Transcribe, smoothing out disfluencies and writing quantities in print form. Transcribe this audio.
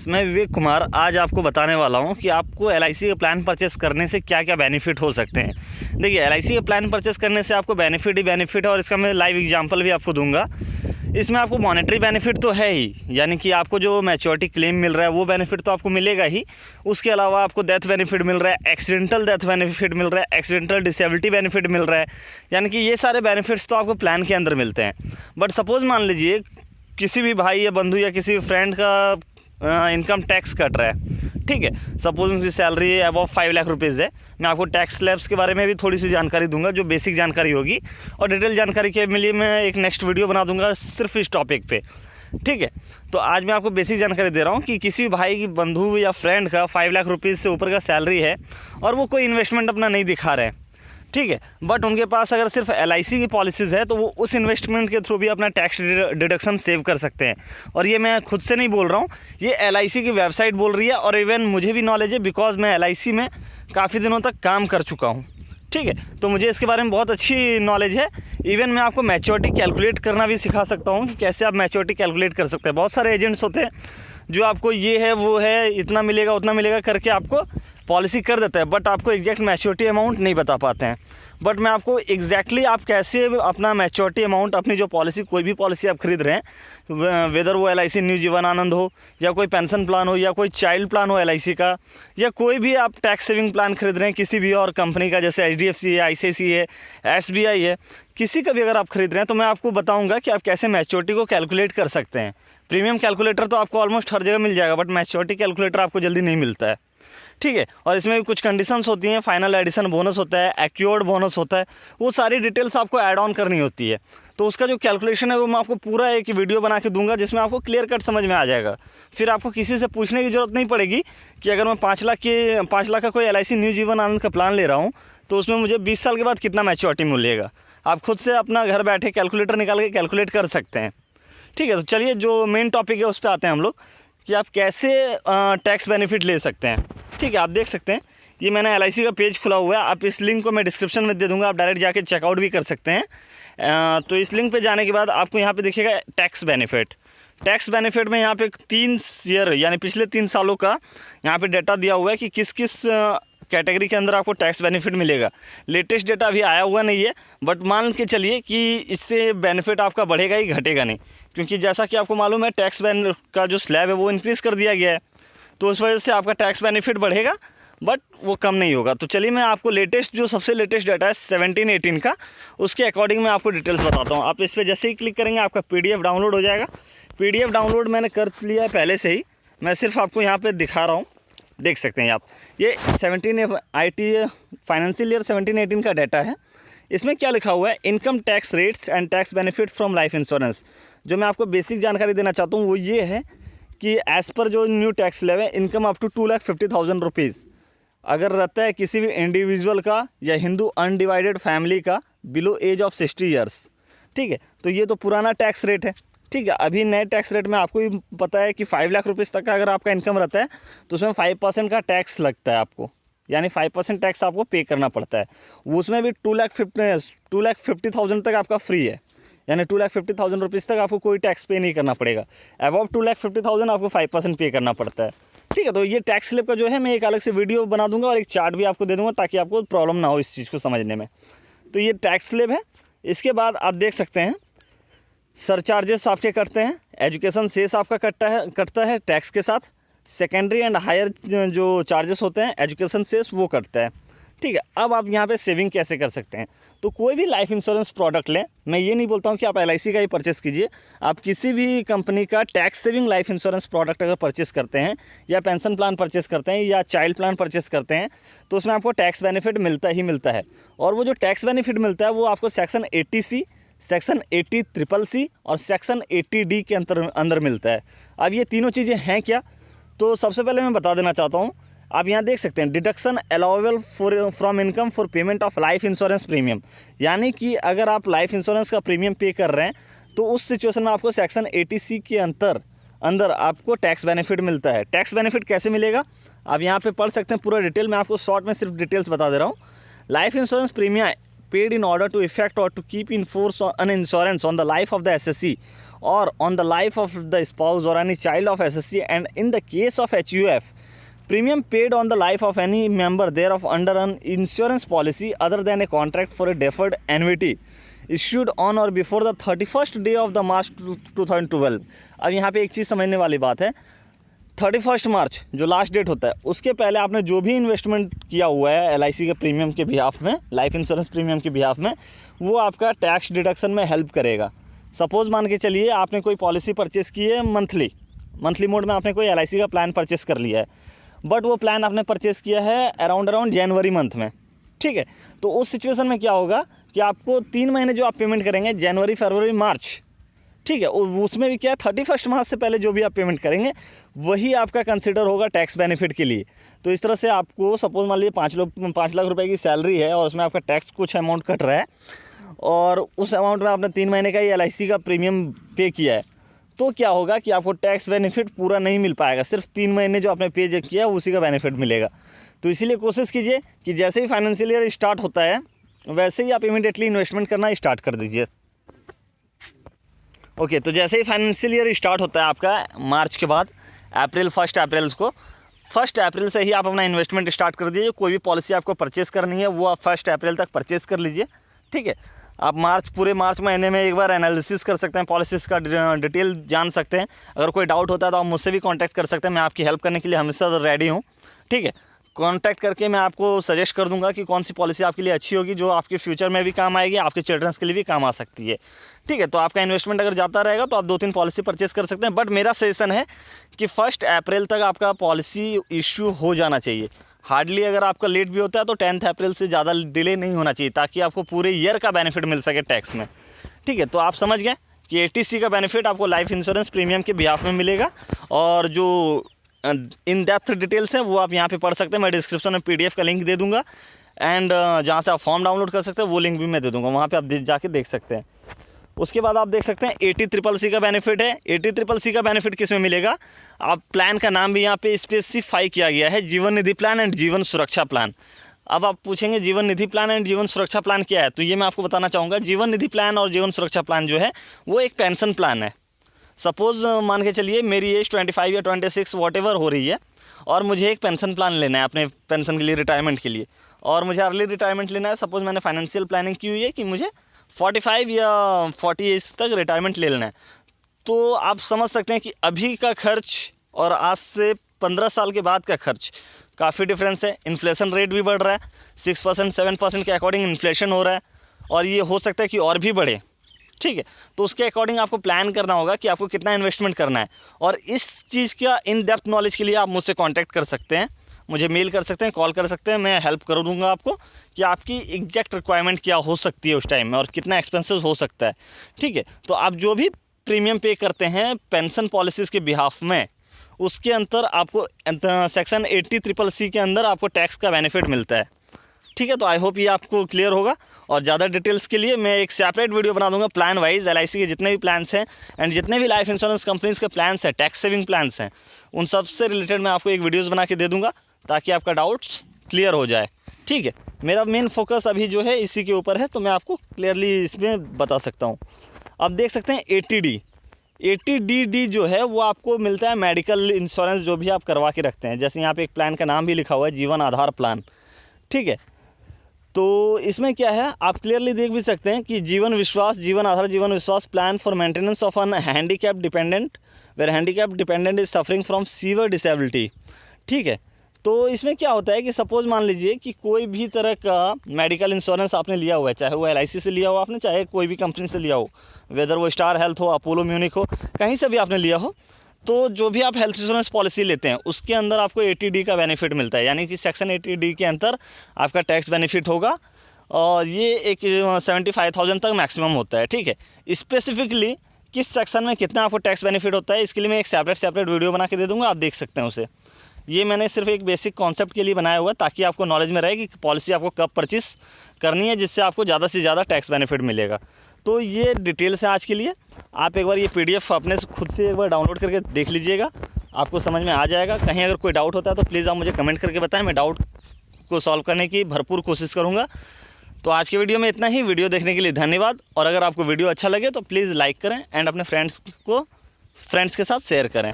मैं विवेक कुमार आज आपको बताने वाला हूं कि आपको एलआईसी का प्लान परचेस करने से क्या क्या बेनिफिट हो सकते हैं। देखिए, एलआईसी का प्लान परचेस करने से आपको बेनिफिट ही बेनिफिट है और इसका मैं लाइव एग्जांपल भी आपको दूंगा। इसमें आपको मॉनेटरी बेनिफिट तो है ही, यानी कि आपको जो मैच्योरिटी क्लेम मिल रहा है वो बेनिफिट तो आपको मिलेगा ही। उसके अलावा आपको डेथ बेनिफिट मिल रहा है, एक्सीडेंटल डेथ बेनिफिट मिल रहा है, एक्सीडेंटल डिसेबिलिटी बेनिफिट मिल रहा है, यानी कि ये सारे बेनिफिट्स तो आपको प्लान के अंदर मिलते हैं। बट सपोज़ मान लीजिए किसी भी भाई या बंधु या किसी फ्रेंड का इनकम टैक्स कट रहा है, ठीक है। सपोज उनकी सैलरी अबव 5 लाख रुपीज़ है। मैं आपको टैक्स स्लैब्स के बारे में भी थोड़ी सी जानकारी दूंगा, जो बेसिक जानकारी होगी, और डिटेल जानकारी के लिए मैं एक नेक्स्ट वीडियो बना दूंगा सिर्फ इस टॉपिक पे, ठीक है। तो आज मैं आपको बेसिक जानकारी दे रहा हूँ कि किसी भी भाई की बंधु या फ्रेंड का 5 लाख रुपीज़ से ऊपर का सैलरी है और वो कोई इन्वेस्टमेंट अपना नहीं दिखा रहे हैं, ठीक है। बट उनके पास अगर सिर्फ एलआईसी की पॉलिसीज़ है तो वो उस इन्वेस्टमेंट के थ्रू भी अपना टैक्स डिडक्शन सेव कर सकते हैं। और ये मैं खुद से नहीं बोल रहा हूँ, ये एलआईसी की वेबसाइट बोल रही है, और इवन मुझे भी नॉलेज है बिकॉज मैं एलआईसी में काफ़ी दिनों तक काम कर चुका हूँ, ठीक है। तो मुझे इसके बारे में बहुत अच्छी नॉलेज है। इवन मैं आपको मैच्योरिटी कैलकुलेट करना भी सिखा सकता हूँ कि कैसे आप मैच्योरिटी कैलकुलेट कर सकते हैं। बहुत सारे एजेंट्स होते हैं जो आपको ये है वो है, इतना मिलेगा उतना मिलेगा करके आपको पॉलिसी कर देता है, बट आपको एग्जैक्ट मैच्योरिटी अमाउंट नहीं बता पाते हैं। बट मैं आपको एग्जैक्टली आप कैसे अपना मैच्योरिटी अमाउंट, अपनी जो पॉलिसी, कोई भी पॉलिसी आप खरीद रहे हैं, वेदर वो एलआईसी न्यू जीवन आनंद हो, या कोई पेंशन प्लान हो, या कोई चाइल्ड प्लान हो एलआईसी का, या कोई भी आप टैक्स सेविंग प्लान खरीद रहे हैं किसी भी और कंपनी का, जैसे एचडीएफसी है, आईसीआईसी है, एसबीआई है, किसी का भी अगर आप खरीद रहे हैं, तो मैं आपको बताऊँगा कि आप कैसे मैच्योरिटी को कैलकुलेट कर सकते हैं। प्रीमियम कैलकुलेटर तो आपको ऑलमोस्ट हर जगह मिल जाएगा, बट मैच्योरिटी कैलकुलेटर आपको जल्दी नहीं मिलता है, ठीक है। और इसमें भी कुछ कंडीशंस होती हैं, फाइनल एडिशन बोनस होता है, एक्योर्ड बोनस होता है, वो सारी डिटेल्स आपको ऐड ऑन करनी होती है। तो उसका जो कैलकुलेशन है वो मैं आपको पूरा एक वीडियो बना के दूंगा, जिसमें आपको क्लियर कट समझ में आ जाएगा। फिर आपको किसी से पूछने की ज़रूरत नहीं पड़ेगी कि अगर मैं 5 लाख का कोई एलआईसी न्यू जीवन आनंद का प्लान ले रहा हूँ तो उसमें मुझे 20 साल के बाद कितना मैच्योरिटी मिलेगा। आप खुद से अपना घर बैठे कैलकुलेटर निकाल के कैलकुलेट कर सकते हैं, ठीक है। तो चलिए जो मेन टॉपिक है उस पर आते हैं हम लोग, कि आप कैसे टैक्स बेनिफिट ले सकते हैं, ठीक है। आप देख सकते हैं ये मैंने एलआईसी का पेज खुला हुआ है, आप इस लिंक को मैं डिस्क्रिप्शन में दे दूंगा, आप डायरेक्ट जाके चेकआउट भी कर सकते हैं। तो इस लिंक पे जाने के बाद आपको यहाँ पे देखिएगा टैक्स बेनिफिट। टैक्स बेनिफिट में यहाँ पे 3 ईयर यानी पिछले 3 सालों का यहाँ पे डेटा दिया हुआ है कि किस किस कैटेगरी के अंदर आपको टैक्स बेनिफिट मिलेगा। लेटेस्ट डेटा अभी आया हुआ नहीं है, बट मान के चलिए कि इससे बेनिफिट आपका बढ़ेगा ही, घटेगा नहीं, क्योंकि जैसा कि आपको मालूम है टैक्स का जो स्लैब है वो इंक्रीज़ कर दिया गया है, तो उस वजह से आपका टैक्स बेनिफिट बढ़ेगा, बट वो कम नहीं होगा। तो चलिए मैं आपको लेटेस्ट, जो सबसे लेटेस्ट डाटा है 17-18 का, उसके अकॉर्डिंग मैं आपको डिटेल्स बताता हूँ। आप इस पर जैसे ही क्लिक करेंगे आपका पीडीएफ डाउनलोड हो जाएगा। पीडीएफ डाउनलोड मैंने कर लिया है पहले से ही, मैं सिर्फ आपको यहाँ पर दिखा रहा हूँ, देख सकते हैं आप। ये 17 IT फाइनेंशियल ईयर 17-18 का डाटा है। इसमें क्या लिखा हुआ है, income tax rates and tax benefit from life insurance. जो मैं आपको बेसिक जानकारी देना चाहता हूँ वो ये है कि एज़ पर जो न्यू टैक्स स्लैब है, इनकम अप टू 2,50,000 रुपीज़ अगर रहता है किसी भी इंडिविजुअल का या हिंदू अनडिवाइडेड फैमिली का बिलो एज ऑफ 60 ईयर्स, ठीक है। तो ये तो पुराना टैक्स रेट है, ठीक है। अभी नए टैक्स रेट में आपको भी पता है कि 5 लाख रुपीज़ तक का अगर आपका इनकम रहता है तो उसमें 5% का टैक्स लगता है आपको, यानी 5% टैक्स आपको पे करना पड़ता है। उसमें भी 2,50,000 तक आपका फ्री है, यानी 2,50,000 रुपीज़ तक आपको कोई टैक्स पे नहीं करना पड़ेगा। अबव 2,50,000 आपको 5% पे करना पड़ता है, ठीक है। तो ये टैक्स स्लिप का जो है मैं एक अलग से वीडियो बना दूंगा और एक चार्ट भी आपको दे दूंगा, ताकि आपको प्रॉब्लम ना हो इस चीज़ को समझने में। तो ये टैक्स स्लिप है। इसके बाद आप देख सकते हैं सरचार्जेस आपके कटते हैं, एजुकेशन सेस आपका कटता है टैक्स के साथ, सेकेंडरी एंड हायर जो चार्जेस होते हैं एजुकेशन सेस वो कटता है, ठीक है। अब आप यहाँ पे सेविंग कैसे कर सकते हैं, तो कोई भी लाइफ इंश्योरेंस प्रोडक्ट लें। मैं ये नहीं बोलता हूँ कि आप एलआईसी का ही परचेस कीजिए, आप किसी भी कंपनी का tax saving life insurance product अगर परचेस करते हैं, या पेंशन प्लान परचेस करते हैं, या चाइल्ड प्लान परचेस करते हैं, तो उसमें आपको टैक्स बेनिफिट मिलता ही मिलता है। और वो जो टैक्स बेनिफिट मिलता है वो आपको सेक्शन 80C, सेक्शन 80CCC और सेक्शन 80D के अंदर मिलता है। अब ये तीनों चीज़ें हैं क्या, तो सबसे पहले मैं बता देना चाहता हूँ, आप यहाँ देख सकते हैं deduction allowable from income for payment of life insurance premium, यानी कि अगर आप लाइफ इंश्योरेंस का प्रीमियम पे कर रहे हैं तो उस सिचुएशन में आपको सेक्शन 80C के अंदर आपको टैक्स बेनिफिट मिलता है। टैक्स बेनिफिट कैसे मिलेगा आप यहाँ पे पढ़ सकते हैं पूरा डिटेल, मैं आपको शॉर्ट में सिर्फ डिटेल्स बता दे रहा हूँ। Life insurance premium paid in order to effect और to keep in force an insurance on the life of the assessee or on the life of the spouse or any child of SSC, and in the case of HUF, premium paid on the life of any member thereof under an insurance policy other than a contract for a deferred annuity issued on or before the 31st day of the March 2012। अब यहाँ पे एक चीज़ समझने वाली बात है, 31 मार्च जो last date होता है उसके पहले आपने जो भी इन्वेस्टमेंट किया हुआ है LIC के प्रीमियम के बिहाफ में, लाइफ इंश्योरेंस प्रीमियम के बिहाफ में, वो आपका टैक्स डिडक्शन में हेल्प करेगा। सपोज़ मान के चलिए आपने कोई पॉलिसी परचेस की है मंथली मोड में, आपने कोई LIC का प्लान परचेस कर लिया है, बट वो प्लान आपने परचेस किया है अराउंड जनवरी मंथ में, ठीक है। तो उस सिचुएशन में क्या होगा कि आपको 3 महीने जो आप पेमेंट करेंगे, जनवरी, फरवरी, मार्च, ठीक है, उसमें भी क्या है 31 मार्च से पहले जो भी आप पेमेंट करेंगे वही आपका कंसिडर होगा टैक्स बेनिफिट के लिए। तो इस तरह से आपको सपोज मान लीजिए 5 लाख रुपए की सैलरी है और उसमें आपका टैक्स कुछ अमाउंट कट रहा है और उस अमाउंट में आपने 3 महीने का ही LIC का प्रीमियम पे किया है, तो क्या होगा कि आपको टैक्स बेनिफिट पूरा नहीं मिल पाएगा, सिर्फ 3 महीने जो आपने पे किया उसी का बेनिफिट मिलेगा। तो इसीलिए कोशिश कीजिए कि जैसे ही फाइनेंशियल ईयर स्टार्ट होता है वैसे ही आप इमीडिएटली इन्वेस्टमेंट करना स्टार्ट कर दीजिए। ओके, तो जैसे ही फाइनेंशियल ईयर स्टार्ट होता है आपका मार्च के बाद फर्स्ट अप्रैल से ही आप अपना इन्वेस्टमेंट स्टार्ट कर दीजिए। कोई भी पॉलिसी आपको परचेस करनी है वो आप 1 अप्रैल तक परचेस कर लीजिए, ठीक है। आप पूरे मार्च महीने में एक बार एनालिसिस कर सकते हैं, पॉलिसीज़ का डिटेल जान सकते हैं। अगर कोई डाउट होता है तो आप मुझसे भी कांटेक्ट कर सकते हैं, मैं आपकी हेल्प करने के लिए हमेशा रेडी हूँ, ठीक है। कांटेक्ट करके मैं आपको सजेस्ट कर दूंगा कि कौन सी पॉलिसी आपके लिए अच्छी होगी, जो आपके फ्यूचर में भी काम आएगी, आपके चिल्ड्रंस के लिए भी काम आ सकती है, ठीक है। तो आपका इन्वेस्टमेंट अगर जाता रहेगा तो आप 2-3 पॉलिसी परचेस कर सकते हैं, बट मेरा सजेशन है कि 1 अप्रैल तक आपका पॉलिसी इशू हो जाना चाहिए। हार्डली अगर आपका लेट भी होता है तो 10 अप्रैल से ज़्यादा डिले नहीं होना चाहिए, ताकि आपको पूरे ईयर का बेनिफिट मिल सके टैक्स में, ठीक है। तो आप समझ गए कि ATC का बेनिफिट आपको लाइफ इंश्योरेंस प्रीमियम के बिहाफ में मिलेगा, और जो इन डेप्थ डिटेल्स हैं वो आप यहाँ पे पढ़ सकते हैं। मैं डिस्क्रिप्शन में PDF का लिंक दे दूँगा, एंड जहाँ से आप फॉर्म डाउनलोड कर सकते हैं वो लिंक भी मैं दे दूँगा, वहाँ पे आप जाके देख सकते हैं। उसके बाद आप देख सकते हैं ATCCC का बेनिफिट है। ATCCC का बेनिफिट किस में मिलेगा, आप प्लान का नाम भी यहाँ पे स्पेसिफाई किया गया है, जीवन निधि प्लान एंड जीवन सुरक्षा प्लान। अब आप पूछेंगे जीवन निधि प्लान एंड जीवन सुरक्षा प्लान क्या है, तो ये मैं आपको बताना चाहूँगा। जीवन निधि प्लान और जीवन सुरक्षा प्लान जो है वो एक पेंशन प्लान है। सपोज़ मान के चलिए मेरी एज 25 या 26 वॉटेवर हो रही है और मुझे एक पेंशन प्लान लेना है अपने पेंशन के लिए, रिटायरमेंट के लिए, और मुझे अर्ली रिटायरमेंट लेना है। सपोज़ मैंने फाइनेंशियल प्लानिंग की हुई है कि मुझे 45 या 40 एज तक रिटायरमेंट ले लेना है, तो आप समझ सकते हैं कि अभी का खर्च और आज से 15 साल के बाद का खर्च काफ़ी डिफरेंस है। इन्फ्लेशन रेट भी बढ़ रहा है, 6% 7% के अकॉर्डिंग इन्फ्लेशन हो रहा है, और ये हो सकता है कि और भी बढ़े, ठीक है। तो उसके अकॉर्डिंग आपको प्लान करना होगा कि आपको कितना इन्वेस्टमेंट करना है, और इस चीज़ का इन डेप्थ नॉलेज के लिए आप मुझसे कांटेक्ट कर सकते हैं, मुझे मेल कर सकते हैं, कॉल कर सकते हैं, मैं हेल्प कर दूंगा आपको कि आपकी एग्जैक्ट रिक्वायरमेंट क्या हो सकती है उस टाइम में और कितना एक्सपेंसिव हो सकता है, ठीक है। तो आप जो भी प्रीमियम पे करते हैं पेंशन पॉलिसीज़ के बिहाफ में, उसके अंदर आपको सेक्शन 80CCC के अंदर आपको टैक्स का बेनिफिट मिलता है, ठीक है। तो आई होप ये आपको क्लियर होगा, और ज़्यादा डिटेल्स के लिए मैं एक सेपरेट वीडियो बना दूंगा प्लान वाइज। LIC के जितने भी प्लान्स हैं एंड जितने भी लाइफ इंश्योरेंस कंपनीज़ के प्लान्स हैं, टैक्स सेविंग प्लान्स हैं, उन सब से रिलेटेड मैं आपको एक वीडियोज़ बना के दे दूँगा ताकि आपका डाउट्स क्लियर हो जाए, ठीक है। मेरा मेन फोकस अभी जो है इसी के ऊपर है, तो मैं आपको क्लियरली इसमें बता सकता हूँ। अब देख सकते हैं ATD जो है वो आपको मिलता है मेडिकल इंश्योरेंस जो भी आप करवा के रखते हैं। जैसे यहाँ पे एक प्लान का नाम भी लिखा हुआ है, जीवन आधार प्लान, ठीक है। तो इसमें क्या है आप क्लियरली देख भी सकते हैं कि Jeevan Vishwas plan for maintenance of an handicap dependent where handicap dependent is suffering from severe disability, ठीक है। तो इसमें क्या होता है कि सपोज़ मान लीजिए कि कोई भी तरह का मेडिकल इंश्योरेंस आपने लिया हुआ है, चाहे वो LIC से लिया हो आपने, चाहे कोई भी कंपनी से लिया हो, वेदर वो स्टार हेल्थ हो, अपोलो म्यूनिक हो, कहीं से भी आपने लिया हो, तो जो भी आप हेल्थ इंश्योरेंस पॉलिसी लेते हैं उसके अंदर आपको ATD का बेनिफिट मिलता है, यानी कि सेक्शन 80D के अंदर आपका टैक्स बेनिफिट होगा, और ये एक 75,000 तक मैक्सिमम होता है, ठीक है। स्पेसिफिकली किस सेक्शन में कितना आपको टैक्स बेनिफिट होता है इसके लिए मैं एक सेपरेट वीडियो बना के दे दूँगा, आप देख सकते हैं उसे। ये मैंने सिर्फ एक बेसिक कॉन्सेप्ट के लिए बनाया हुआ है ताकि आपको नॉलेज में रहे कि पॉलिसी आपको कब परचेस करनी है, जिससे आपको ज़्यादा से ज़्यादा टैक्स बेनिफिट मिलेगा। तो ये डिटेल्स है आज के लिए। आप एक बार ये PDF अपने से खुद से एक बार डाउनलोड करके देख लीजिएगा, आपको समझ में आ जाएगा। कहीं अगर कोई डाउट होता है तो प्लीज़ आप मुझे कमेंट करके बताएं, मैं डाउट को सॉल्व करने की भरपूर कोशिश करूँगा। तो आज के वीडियो में इतना ही। वीडियो देखने के लिए धन्यवाद। और अगर आपको वीडियो अच्छा लगे तो प्लीज़ लाइक करें एंड अपने फ्रेंड्स के साथ शेयर करें।